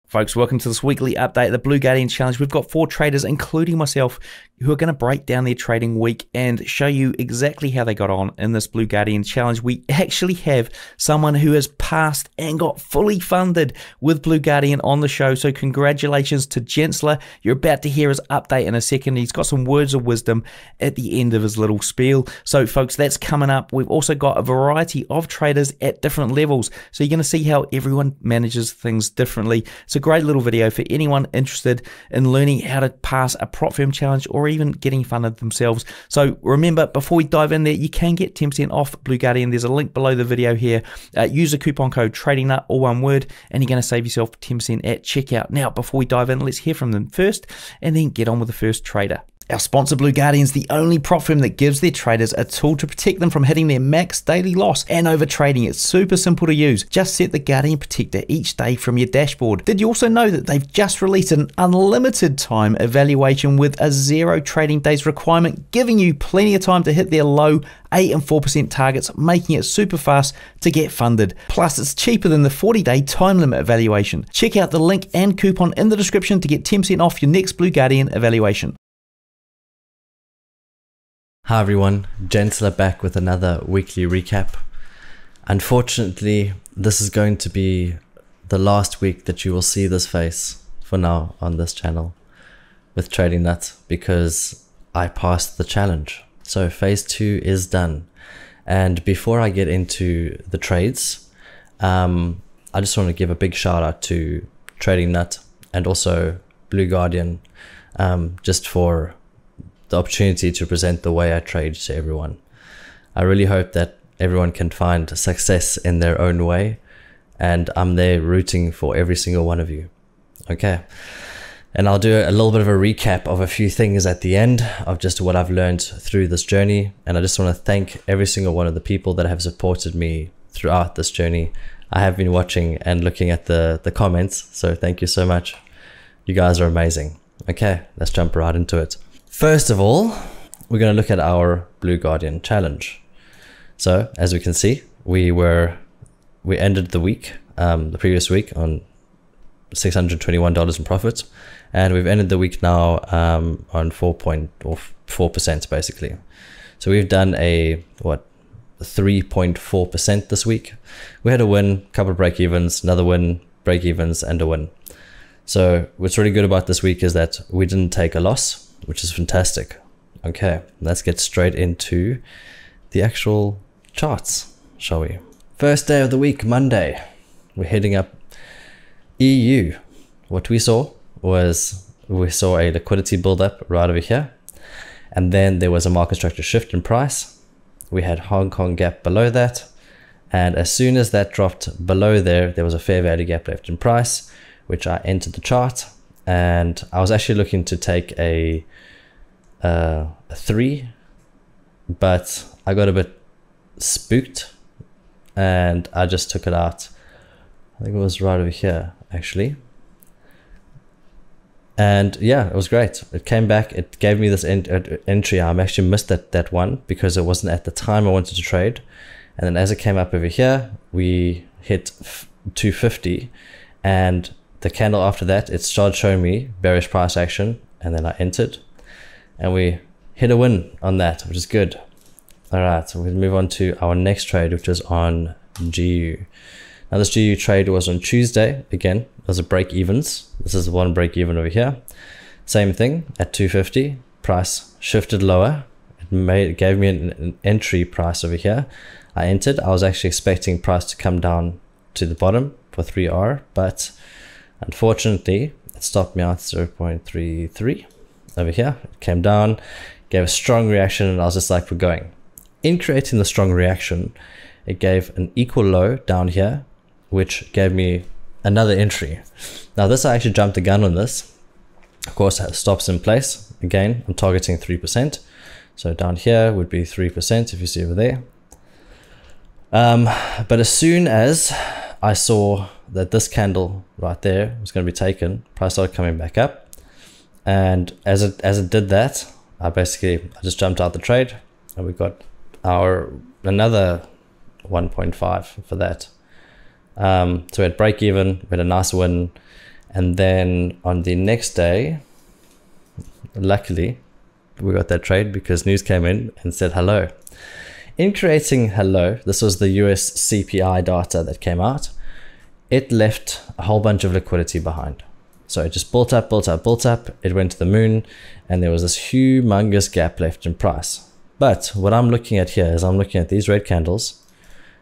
Folks, welcome to this weekly update of the Blue Guardian Challenge. We've got 4 traders, including myself, who are going to break down their trading week and show you exactly how they got on in this Blue Guardian Challenge. We actually have someone who has passed and got fully funded with Blue Guardian on the show, so congratulations to Gentsla. You're about to hear his update in a second. He's got some words of wisdom at the end of his little spiel. So folks, that's coming up. We've also got a variety of traders at different levels, so you're going to see how everyone manages things differently. It's a great little video for anyone interested in learning how to pass a prop firm challenge or even getting funded themselves. So remember, before we dive in there, you can get 10% off Blue Guardian. There's a link below the video here. Use the coupon code TradingNut, all one word, and you're going to save yourself 10% at checkout. Now, before we dive in, let's hear from them first and then get on with the first trader. Our sponsor, Blue Guardian, is the only prop firm that gives their traders a tool to protect them from hitting their max daily loss and over trading. It's super simple to use. Just set the Guardian Protector each day from your dashboard. Did you also know that they've just released an unlimited time evaluation with a 0 trading days requirement, giving you plenty of time to hit their low 8 and 4% targets, making it super fast to get funded. Plus, it's cheaper than the 40-day time limit evaluation. Check out the link and coupon in the description to get 10% off your next Blue Guardian evaluation. Hi everyone, Gentsla back with another weekly recap. Unfortunately, this is going to be the last week that you will see this face for now on this channel with Trading Nut, because I passed the challenge. So phase 2 is done. And before I get into the trades, I just want to give a big shout out to Trading Nut and also Blue Guardian, just for the opportunity to present the way I trade to everyone. I really hope that everyone can find success in their own way, and I'm there rooting for every single one of you. Okay, and I'll do a little bit of a recap of a few things at the end of just what I've learned through this journey, and I just want to thank every single one of the people that have supported me throughout this journey. I have been watching and looking at the comments, so thank you so much. You guys are amazing. Okay, let's jump right into it. First of all, we're going to look at our Blue Guardian challenge. So as we can see, we ended the week, the previous week, on $621 in profit, and we've ended the week now on 4% basically. So we've done a 3.4% this week. We had a win, couple of break evens, another win, break evens, and a win. So what's really good about this week is that we didn't take a loss, which is fantastic. Okay, let's get straight into the actual charts, shall we? First day of the week, Monday. We're heading up EU. What we saw was, we saw a liquidity buildup right over here, and then there was a market structure shift in price. We had Hong Kong gap below that, and as soon as that dropped below there, there was a fair value gap left in price, which I entered the chart. And I was actually looking to take a 3, but I got a bit spooked and I just took it out. I think it was right over here actually. And yeah, it was great. It came back, it gave me this entry. I actually missed that one because it wasn't at the time I wanted to trade. And then as it came up over here, we hit 250, and the candle after that, it started showing me bearish price action, and then I entered and we hit a win on that, which is good. All right, so we'll move on to our next trade, which is on GU. Now this GU trade was on Tuesday. Again, it was a break evens. This is one break even over here. Same thing at 250, price shifted lower. It gave me an entry price over here. I entered. I was actually expecting price to come down to the bottom for 3R, but unfortunately, it stopped me out 0.33 over here. It came down, gave a strong reaction, and I was just like, we're going. In creating the strong reaction, it gave an equal low down here, which gave me another entry. Now this, I actually jumped the gun on this. Of course, it stops in place. Again, I'm targeting 3%. So down here would be 3% if you see over there. But as soon as I saw that this candle right there was going to be taken, price started coming back up, and as it did that, I just jumped out the trade, and we got another 1.5 for that. So we had break even, we had a nice win, And then on the next day, luckily, we got that trade because news came in and said hello. In creating hello, this was the US CPI data that came out. It left a whole bunch of liquidity behind. So it just built up, built up, built up. It went to the moon, and there was this humongous gap left in price. But what I'm looking at here is I'm looking at these red candles,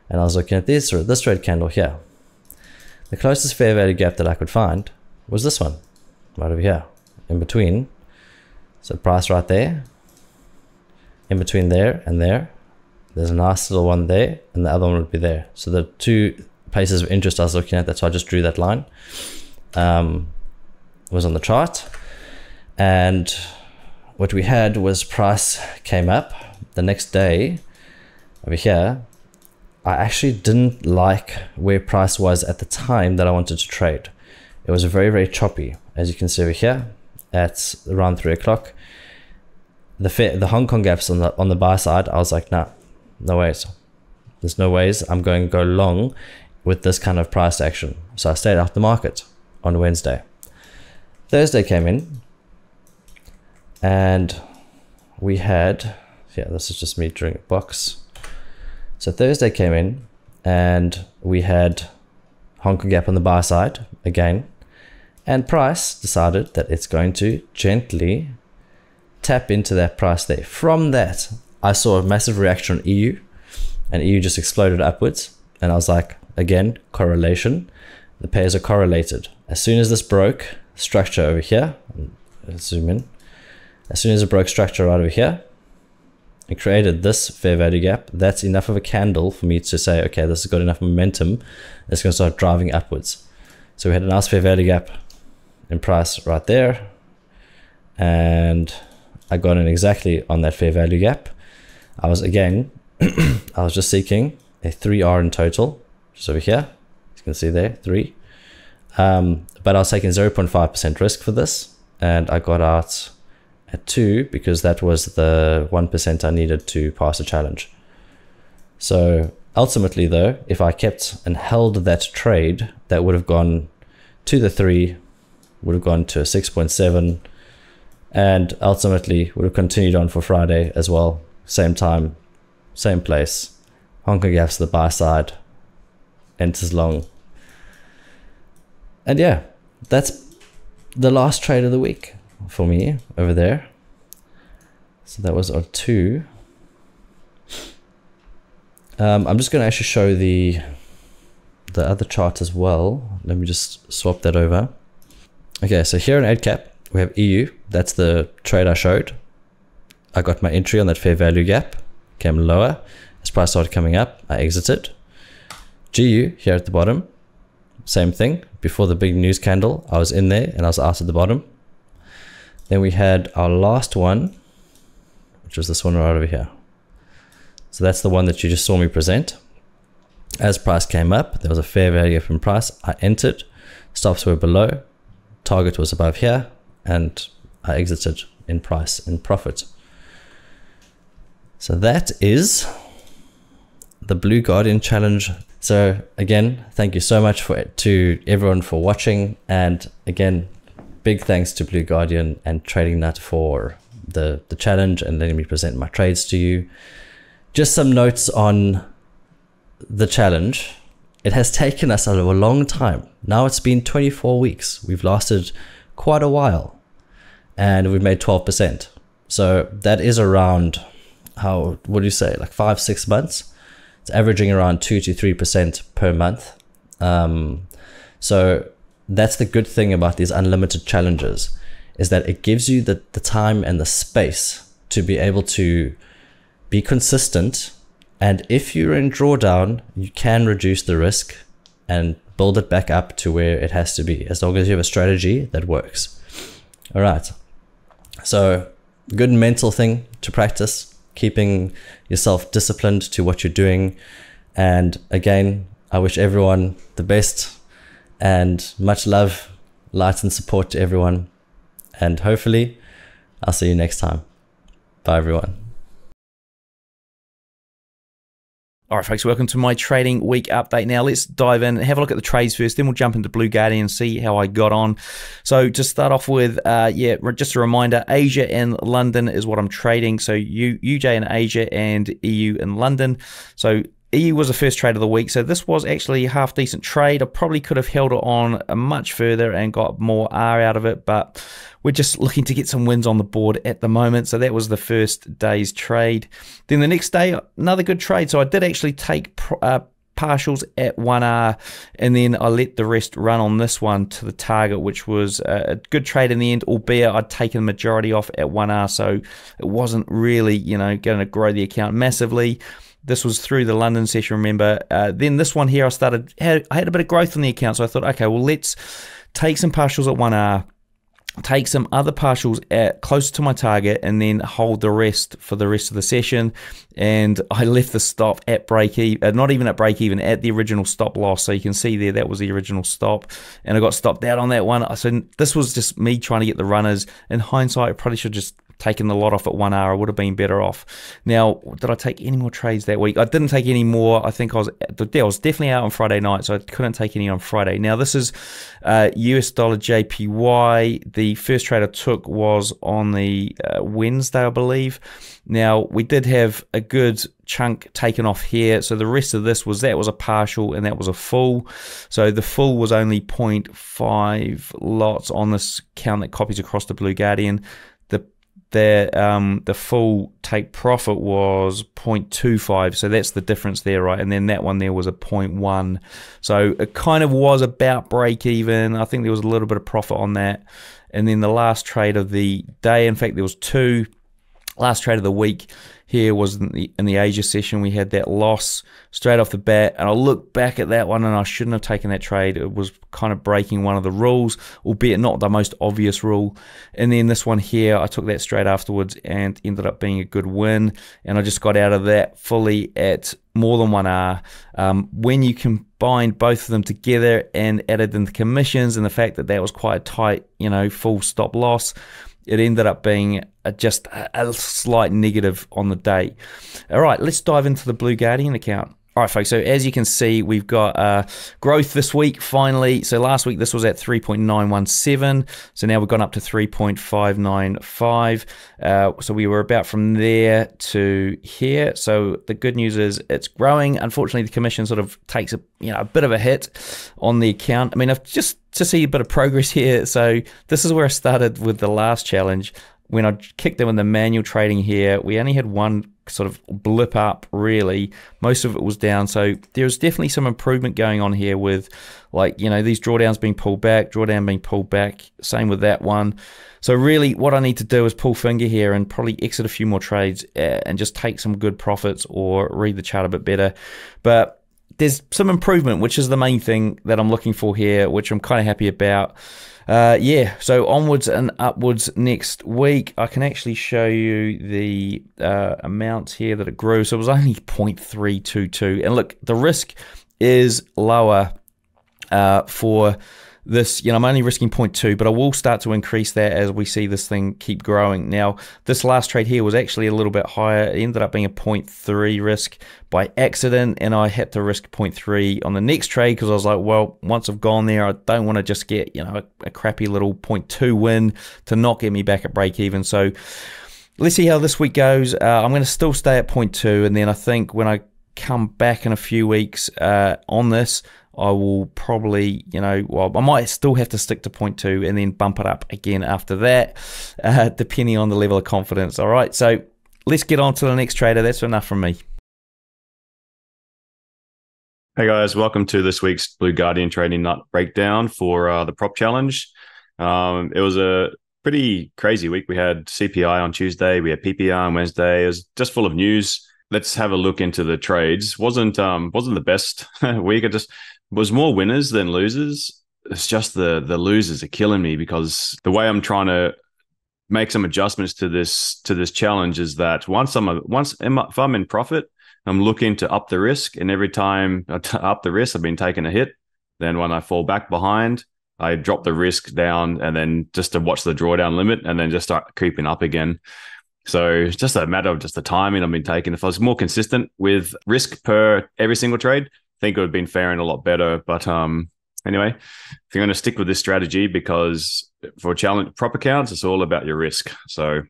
and I was looking at this red candle here. The closest fair value gap that I could find was this one, right over here, in between. So price right there, in between there and there. There's a nice little one there, and the other one would be there. So the two places of interest I was looking at, that's why I just drew that line, was on the chart. And what we had was price came up. The next day, over here, I actually didn't like where price was at the time that I wanted to trade. It was very, very choppy. As you can see over here, at around 3 o'clock, the Hong Kong gaps on the buy side, I was like, nah, no ways. There's no ways I'm going to go long with this kind of price action. So I stayed out the market on Wednesday. Thursday came in, and we had, yeah, this is just me drawing a box. So Thursday came in, and we had Hong Kong gap on the buy side again, and price decided that it's going to gently tap into that price there. From that, I saw a massive reaction on EU, and EU just exploded upwards. And I was like, again, correlation. The pairs are correlated. As soon as this broke structure over here, let's zoom in. As soon as it broke structure right over here, it created this fair value gap. That's enough of a candle for me to say, okay, this has got enough momentum. It's going to start driving upwards. So we had a nice fair value gap in price right there. And I got in exactly on that fair value gap. I was again, I was just seeking a 3R in total, just over here. You can see there, 3. But I was taking 0.5% risk for this, and I got out at 2 because that was the 1% I needed to pass the challenge. So ultimately though, if I kept and held that trade, that would have gone to the 3, would have gone to a 6.7, and ultimately would have continued on for Friday as well. Same time, same place. Hong Kong gaps to the buy side, enters long. And yeah, that's the last trade of the week for me over there. So that was on 2. I'm just going to actually show the other chart as well. Let me just swap that over. Okay, so here in 8 cap, we have EU. That's the trade I showed. I got my entry on that fair value gap, came lower. As price started coming up, I exited. GU here at the bottom, same thing. Before the big news candle, I was in there and I was out at the bottom. Then we had our last one, which was this one right over here. So that's the one that you just saw me present. As price came up, there was a fair value gap in price. I entered, stops were below, target was above here, and I exited in price, in profit. So that is the Blue Guardian challenge. So again, thank you so much to everyone for watching. And again, big thanks to Blue Guardian and Trading Nut for the challenge and letting me present my trades to you. Just some notes on the challenge. It has taken us a long time. Now it's been 24 weeks. We've lasted quite a while and we've made 12%. So that is around, what do you say, like 5-6 months. It's averaging around 2 to 3% per month. So that's the good thing about these unlimited challenges, is that it gives you the time and the space to be able to be consistent. And if you're in drawdown, you can reduce the risk and build it back up to where it has to be, as long as you have a strategy that works. All right. So good mental thing to practice, keeping yourself disciplined to what you're doing. And again, I wish everyone the best and much love, light and support to everyone. And hopefully I'll see you next time. Bye everyone. All right, folks, welcome to my trading week update. Now, let's dive in and have a look at the trades first. Then we'll jump into Blue Guardian and see how I got on. So to start off with, just a reminder, Asia and London is what I'm trading. So UJ in Asia and EU in London. So EU was the first trade of the week, so this was actually a half decent trade. I probably could have held it on much further and got more R out of it, but we're just looking to get some wins on the board at the moment. So that was the first day's trade. Then the next day, another good trade. So I did actually take partials at 1R, and then I let the rest run on this one to the target, which was a good trade in the end, albeit I'd taken the majority off at 1R, so it wasn't really, going to grow the account massively. This was through the London session, remember. Then this one here, I had a bit of growth on the account, so I thought, okay, well, let's take some partials at 1R, take some other partials at closer to my target, and then hold the rest for the rest of the session. And I left the stop at break even, not even at break even, at the original stop loss. So you can see there, that was the original stop, and I got stopped out on that one. So this was just me trying to get the runners. In hindsight, I probably should just taken the lot off at 1R. I would have been better off. Now, did I take any more trades that week? I didn't take any more. I think I was definitely out on Friday night, so I couldn't take any on Friday. Now, this is US dollar JPY. The first trade I took was on the Wednesday, I believe. Now, we did have a good chunk taken off here, so the rest of this was a partial and that was a full. So the full was only 0.5 lots on this count that copies across the Blue Guardian. The full take profit was 0.25, so that's the difference there, right? And then that one there was a 0.1, so it kind of was about break even. I think there was a little bit of profit on that. And then the last trade of the day, in fact there was two. Last trade of the week here was in the Asia session. We had that loss straight off the bat, and I look back at that one and I shouldn't have taken that trade. It was kind of breaking one of the rules, albeit not the most obvious rule. And then this one here, I took that straight afterwards and ended up being a good win, and I just got out of that fully at more than 1R. When you combine both of them together and added in the commissions and the fact that that was quite a tight, full stop loss, it ended up being just a slight negative on the day. All right, let's dive into the Blue Guardian account. All right, folks, so as you can see, we've got growth this week, finally. So last week, this was at 3.917. So now we've gone up to 3.595. So we were about from there to here. So the good news is it's growing. Unfortunately, the commission sort of takes a bit of a hit on the account. I mean, I've just to see a bit of progress here. So this is where I started with the last challenge. When I kicked them in the manual trading here, we only had one sort of blip up, really. Most of it was down. So there's definitely some improvement going on here with, these drawdowns being pulled back, drawdown being pulled back. Same with that one. So really what I need to do is pull finger here and probably exit a few more trades and just take some good profits or read the chart a bit better. But there's some improvement, which is the main thing that I'm looking for here, which I'm kind of happy about. So onwards and upwards next week. I can actually show you the amounts here that it grew. So it was only 0.322, and look, the risk is lower for this. I'm only risking 0.2, but I will start to increase that as we see this thing keep growing. Now, this last trade here was actually a little bit higher. It ended up being a 0.3 risk by accident, and I had to risk 0.3 on the next trade because I was like, well, once I've gone there, I don't want to just get a crappy little 0.2 win to not get me back at break even. So let's see how this week goes. I'm going to still stay at 0.2, and then I think when I come back in a few weeks on this, I will probably, I might still have to stick to 0.2 and then bump it up again after that, depending on the level of confidence. All right, so let's get on to the next trader. That's enough from me. Hey guys, welcome to this week's Blue Guardian Trading Nut Breakdown for the Prop Challenge. It was a pretty crazy week. We had CPI on Tuesday, we had PPI on Wednesday. It was just full of news. Let's have a look into the trades. Wasn't the best week. It just was more winners than losers. It's just the losers are killing me, because the way I'm trying to make some adjustments to this challenge is that if I'm in profit, I'm looking to up the risk, and every time I up the risk, I've been taking a hit. Then when I fall back behind, I drop the risk down, and then just to watch the drawdown limit, and then just start creeping up again. So it's just a matter of just the timing I've been taking. If I was more consistent with risk per every single trade, I think it would have been faring a lot better. But anyway, if you're going to stick with this strategy, because for challenge prop accounts, it's all about your risk. So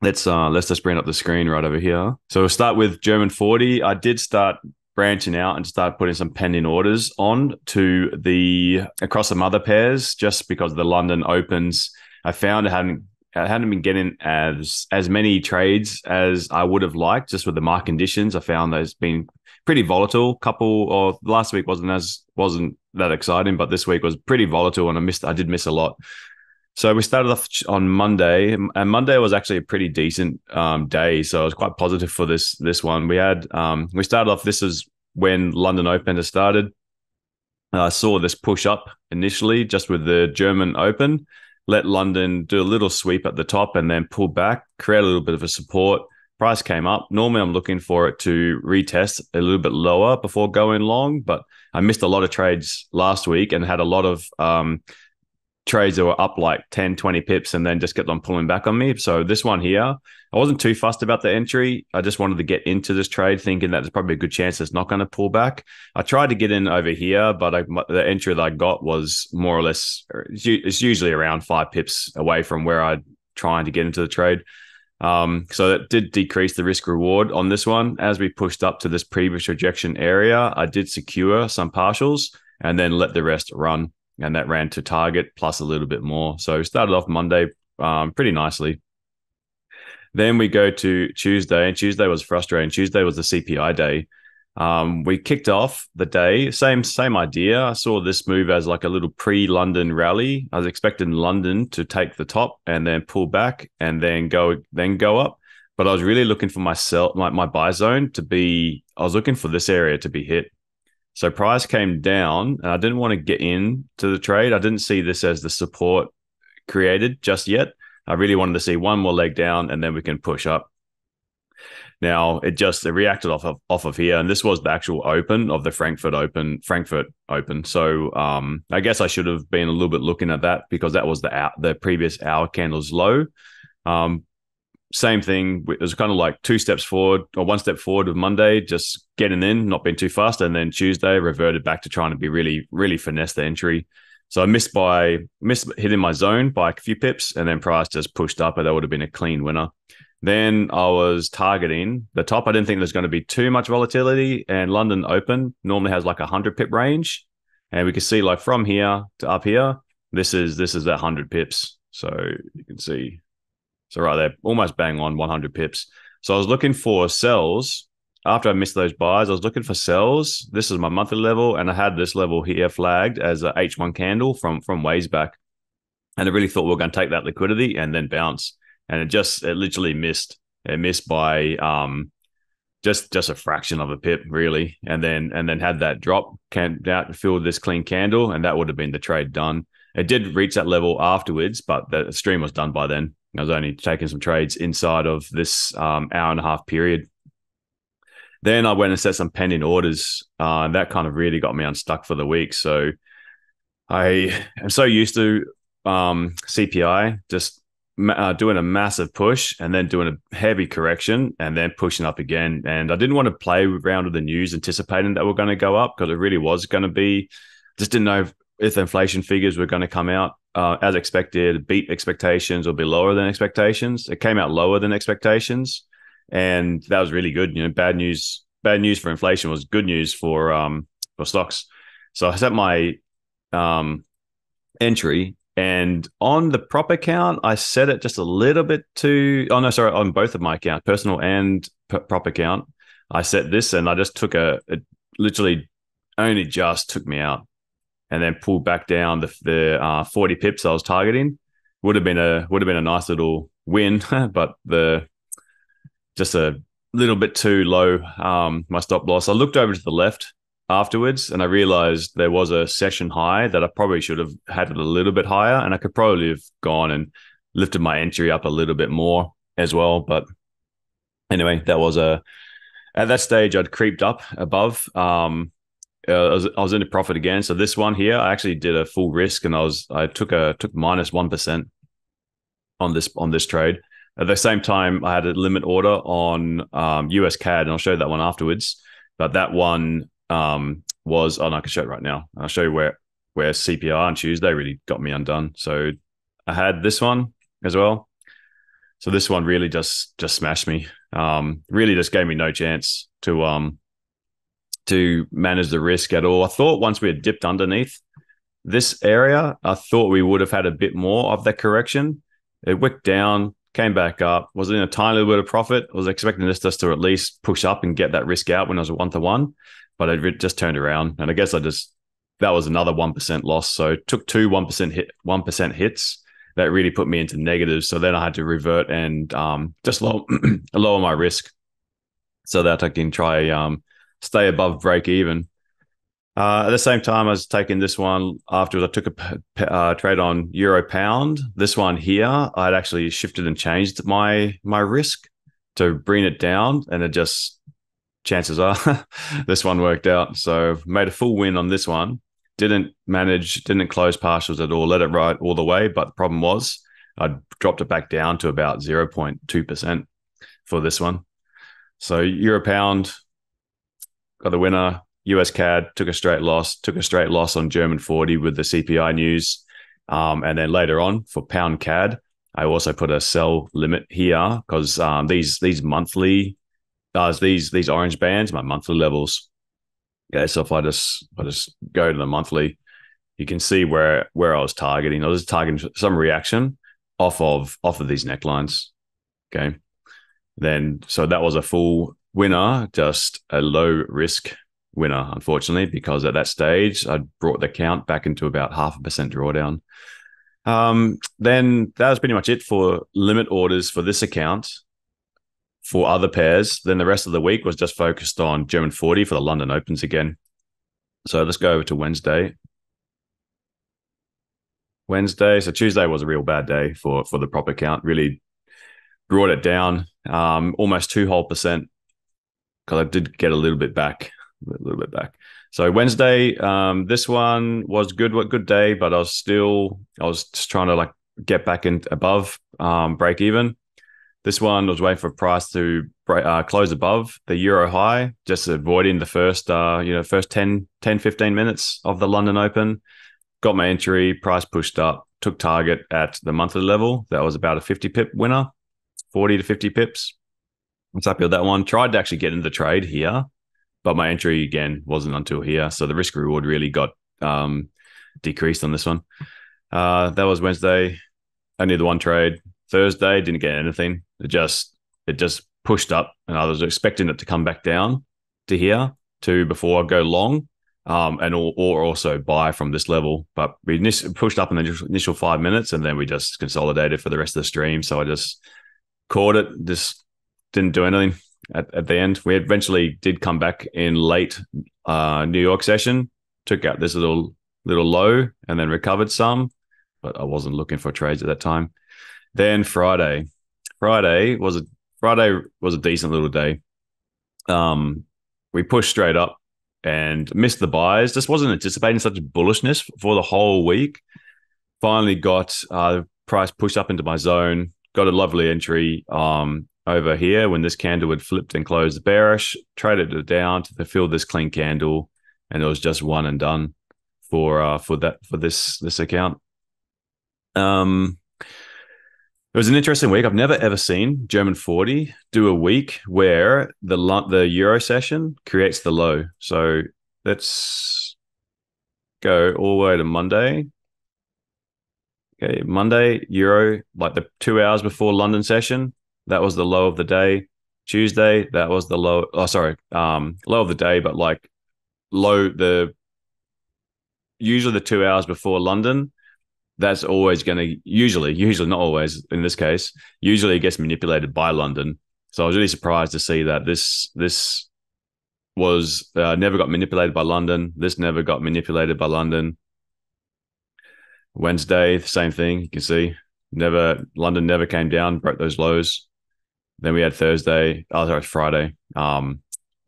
let's just bring up the screen right over here. So we'll start with German 40. I did start branching out and start putting some pending orders on to across some other pairs, just because the London Opens, I found I hadn't been getting as many trades as I would have liked, just with the market conditions. I found there's been pretty volatile. Last week wasn't that exciting, but this week was pretty volatile, and I did miss a lot. So we started off on Monday, and Monday was actually a pretty decent day. So I was quite positive for this one. We started off. This is when London Open has started. I saw this push up initially, just with the German Open. Let London do a little sweep at the top and then pull back, create a little bit of a support. Price came up. Normally, I'm looking for it to retest a little bit lower before going long, but I missed a lot of trades last week and had a lot of trades that were up like 10, 20 pips and then just kept on pulling back on me. So this one here, I wasn't too fussed about the entry. I just wanted to get into this trade thinking that there's probably a good chance it's not going to pull back. I tried to get in over here, but the entry that I got was more or less, it's usually around 5 pips away from where I'd trying to get into the trade. So that did decrease the risk reward on this one. As we pushed up to this previous rejection area, I did secure some partials and then let the rest run. And that ran to target plus a little bit more. So we started off Monday pretty nicely. Then we go to Tuesday, and Tuesday was frustrating. Tuesday was the CPI day. We kicked off the day, same idea. I saw this move as like a little pre-London rally. I was expecting London to take the top and then pull back and then go up. But I was really looking for my buy zone to be. I was looking for this area to be hit. So price came down, and I didn't want to get into the trade. I didn't see this as the support created just yet. I really wanted to see one more leg down, and then we can push up. Now it reacted off of here, and this was the actual open of the Frankfurt Open. So I guess I should have been a little bit looking at that, because that was the previous hour candle's low. Same thing. It was kind of like 2 steps forward or 1 step forward of Monday, just getting in, not being too fast. And then Tuesday reverted back to trying to be really, really finesse the entry. So I missed hitting my zone by a few pips, and then price just pushed up, and that would have been a clean winner. Then I was targeting the top. I didn't think there's going to be too much volatility, and London Open normally has like 100 pip range. And we can see like from here to up here, this is that 100 pips. So you can see. So right there, almost bang on 100 pips. So I was looking for sells. After I missed those buys, I was looking for sells. This is my monthly level, and I had this level here flagged as a H1 candle from ways back. And I really thought we were going to take that liquidity and then bounce. And it literally missed. It missed by just a fraction of a pip, really. And then had that drop, came out, filled this clean candle, and that would have been the trade done. It did reach that level afterwards, but the stream was done by then. I was only taking some trades inside of this hour and a half period. Then I went and set some pending orders. And that kind of really got me unstuck for the week. So I am so used to CPI, just doing a massive push and then doing a heavy correction and then pushing up again. And I didn't want to play around with the news anticipating that we're going to go up, because it really was going to be, just didn't know if the inflation figures were going to come out as expected, beat expectations or be lower than expectations. It came out lower than expectations, and that was really good. Bad news for inflation was good news for stocks. So I set my entry, and on the prop account, I set it just a little bit on both of my accounts, personal and prop account. I set this, and I just took it literally only just took me out, and then pulled back down the 40 pips I was targeting. Would have been a nice little win, but just a little bit too low, my stop loss. I looked over to the left afterwards, and I realized there was a session high that I probably should have had it a little bit higher, and I could probably have gone and lifted my entry up a little bit more as well. But anyway, at that stage I'd creeped up above. I was into profit again. So this one here, I actually did a full risk, and I took -1% on this trade. At the same time, I had a limit order on US CAD, and I'll show you that one afterwards. But that one was, oh, no, I can show it right now. I'll show you where CPI on Tuesday really got me undone. So I had this one as well. So this one really just smashed me. Really just gave me no chance to manage the risk at all. I thought once we had dipped underneath this area, I thought we would have had a bit more of that correction. It wicked down, came back up, was in a tiny little bit of profit. I was expecting this just to at least push up and get that risk out when I was a 1-to-1, but it just turned around. And I guess that was another 1% loss. So it took two 1% hits that really put me into negatives. So then I had to revert and just lower my risk so that I can try stay above break even. At the same time, I was taking this one afterwards. I took a trade on euro pound. This one here, I'd actually shifted and changed my risk to bring it down, and it just, chances are this one worked out. So made a full win on this one. Didn't close partials at all, let it ride all the way. But the problem was I dropped it back down to about 0.2% for this one. So euro pound got the winner. US CAD took a straight loss on German 40 with the CPI news. And then later on for pound CAD, I also put a sell limit here because these monthly, these orange bands, my monthly levels. Okay, so if I just go to the monthly, you can see where I was targeting. I was targeting some reaction off of these necklines. Okay, then so that was a full winner, just a low risk winner, unfortunately, because at that stage I brought the count back into about 0.5% drawdown. Then that was pretty much it for limit orders for this account. For other pairs, then the rest of the week was just focused on German 40 for the London Opens again. So let's go over to Wednesday. So Tuesday was a real bad day for the prop account. Really brought it down almost 2 whole percent because I did get a little bit back. So Wednesday, this one was good day, but I was just trying to like get back in above break even. This one was waiting for price to close above the euro high, just avoiding the first 10, 15 minutes of the London Open. Got my entry, price pushed up, took target at the monthly level. That was about a 50 pip winner, 40 to 50 pips. I was happy with that one. Tried to actually get into the trade here, but my entry again wasn't until here. So the risk reward really got decreased on this one. That was Wednesday. Only the one trade. Thursday, didn't get anything. It just pushed up, and I was expecting it to come back down to here before I go long, or also buy from this level. But we pushed up in the initial 5 minutes, and then we just consolidated for the rest of the stream. So I just caught it. Just didn't do anything at the end. We eventually did come back in late New York session, took out this little low, and then recovered some. But I wasn't looking for trades at that time. Then Friday was a decent little day. We pushed straight up and missed the buys. Just wasn't anticipating such bullishness for the whole week. Finally got price pushed up into my zone. Got a lovely entry over here when this candle had flipped and closed bearish. Traded it down to fill this clean candle, and it was just one and done for this account. It was an interesting week. I've never ever seen German 40 do a week where the Euro session creates the low. So let's go all the way to Monday. Okay, Monday, Euro, like the 2 hours before London session, that was the low of the day. Tuesday, that was the low. Oh, sorry, low of the day, but like usually the 2 hours before London, that's always going to usually not always in this case, usually it gets manipulated by London. So I was really surprised to see that this was never got manipulated by London. This never got manipulated by London. Wednesday, the same thing. You can see London never came down, broke those lows. Then we had Friday,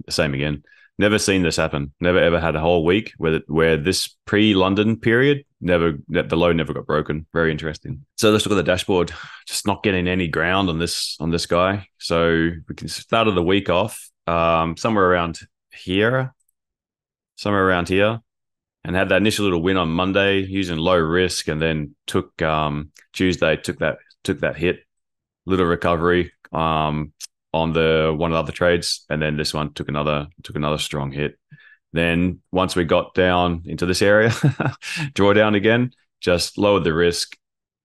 same again. Never seen this happen. Never ever had a whole week where this pre-London period the low never got broken. Very interesting. So let's look at the dashboard. Just not getting any ground on this guy. So we can start the week off somewhere around here, and had that initial little win on Monday using low risk, and then took Tuesday took that hit, little recovery on the one of the other trades, and then this one took another strong hit. Then once we got down into this area, draw down again, just lowered the risk,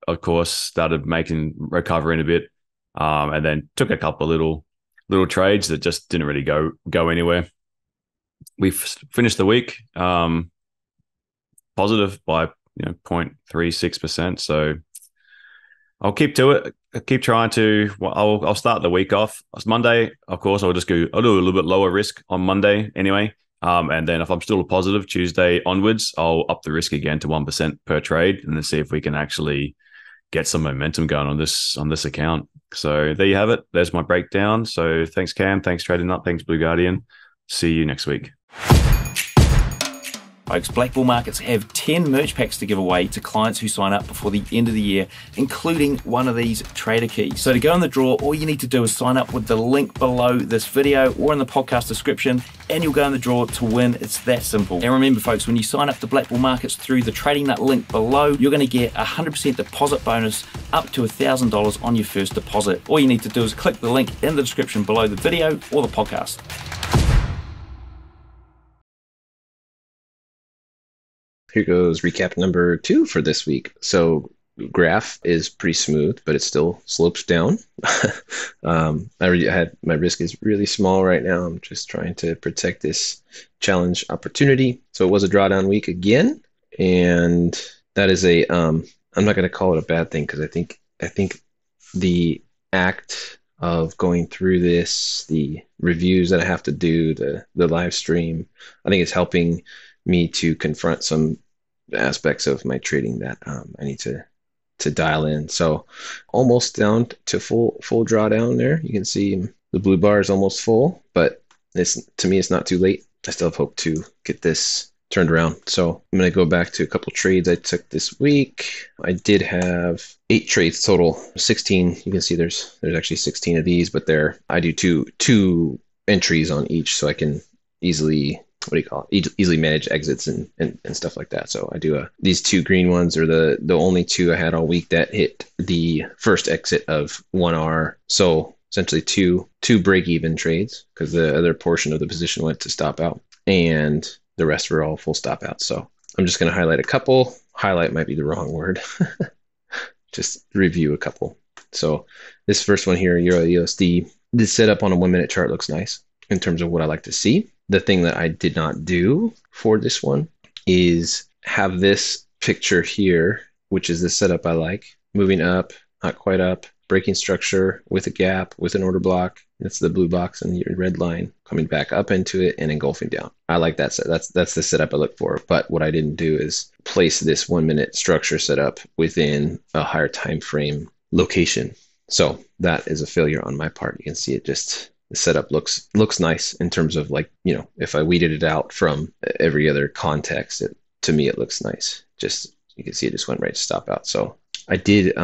of course, started recovering a bit, and then took a couple of little trades that just didn't really go anywhere. We finished the week positive by 0.36%. So I'll keep to it. I keep trying to. I'll start the week off. It's Monday, of course. I'll do a little bit lower risk on Monday anyway. And then if I'm still positive Tuesday onwards, I'll up the risk again to 1% per trade, and then see if we can actually get some momentum going on this account. So there you have it. There's my breakdown. So thanks, Cam. Thanks, Trading Nut. Thanks, Blue Guardian. See you next week. Folks, Black Bull Markets have 10 merch packs to give away to clients who sign up before the end of the year, including one of these trader keys. So to go in the draw, all you need to do is sign up with the link below this video or in the podcast description, and you'll go in the draw to win. It's that simple. And remember, folks, when you sign up to Black Bull Markets through the Trading Nut link below, you're going to get a 100% deposit bonus up to $1,000 on your first deposit. All you need to do is click the link in the description below the video or the podcast. Here goes recap number 2 for this week. So graph is pretty smooth, but it still slopes down. My risk is really small right now. I'm just trying to protect this challenge opportunity. So it was a drawdown week again, and that is I'm not going to call it a bad thing, because I think the act of going through this, the reviews that I have to do, the live stream, I think it's helping me to confront some aspects of my trading that I need to dial in. So almost down to full drawdown there. You can see the blue bar is almost full, but to me it's not too late. I still have hope to get this turned around. So I'm going to go back to a couple trades I took this week. I did have 8 trades total, 16. You can see there's actually 16 of these, but I do two entries on each, so I can easily easily manage exits and stuff like that. So I do these 2 green ones are the only 2 I had all week that hit the first exit of 1R. So essentially two break-even trades, because the other portion of the position went to stop out, and the rest were all full stop out. So I'm just going to highlight a couple. Highlight might be the wrong word. Just review a couple. So this first one here, Euro USD, this setup on a 1-minute chart looks nice in terms of what I like to see. The thing that I did not do for this one is have this picture here, which is the setup I like, moving up, not quite up, breaking structure with a gap, with an order block. That's the blue box and your red line, coming back up into it and engulfing down. I like that set. That's the setup I look for. But what I didn't do is place this 1-minute structure setup within a higher time frame location. So that is a failure on my part. You can see it just... The setup looks nice in terms of, like, if I weeded it out from every other context, to me it looks nice. Just, you can see it just went right to stop out. So I did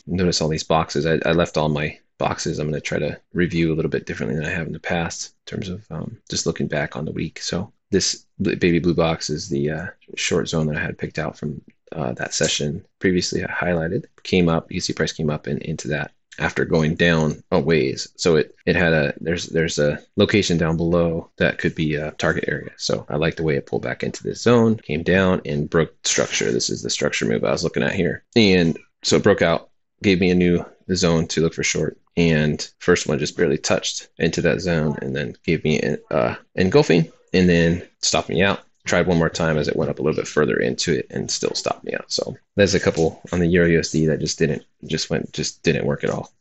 notice all these boxes. I left all my boxes. I'm going to try to review a little bit differently than I have in the past in terms of just looking back on the week. So this baby blue box is the short zone that I had picked out from that session previously. I highlighted, came up. You can see price came up and into that after going down a ways. So it had there's a location down below that could be a target area. So I like the way it pulled back into this zone, came down and broke structure. This is the structure move I was looking at here. And so it broke out, gave me a new zone to look for short. And first one just barely touched into that zone, and then gave me an engulfing, and then stopped me out. Tried one more time as it went up a little bit further into it, and still stopped me out. So there's a couple on the Euro USD that just didn't work at all.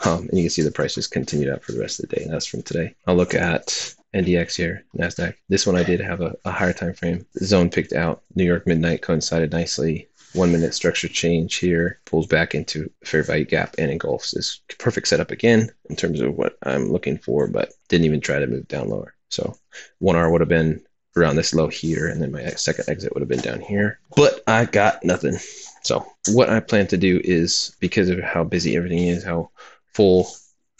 And you can see the price just continued up for the rest of the day. And that's from today. I'll look at NDX here, NASDAQ. This one I did have a higher time frame. The zone picked out. New York midnight coincided nicely. 1-minute structure change here, pulls back into fair value gap and engulfs. This perfect setup again in terms of what I'm looking for, but didn't even try to move down lower. So 1R would have been around this low here, and then my second exit would have been down here. But I got nothing. So what I plan to do is, because of how busy everything is, how full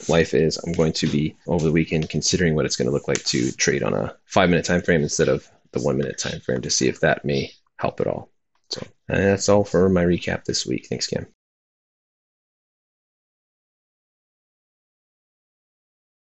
life is, I'm going to be over the weekend considering what it's going to look like to trade on a 5-minute time frame instead of the 1-minute time frame to see if that may help at all. So that's all for my recap this week. Thanks, Cam.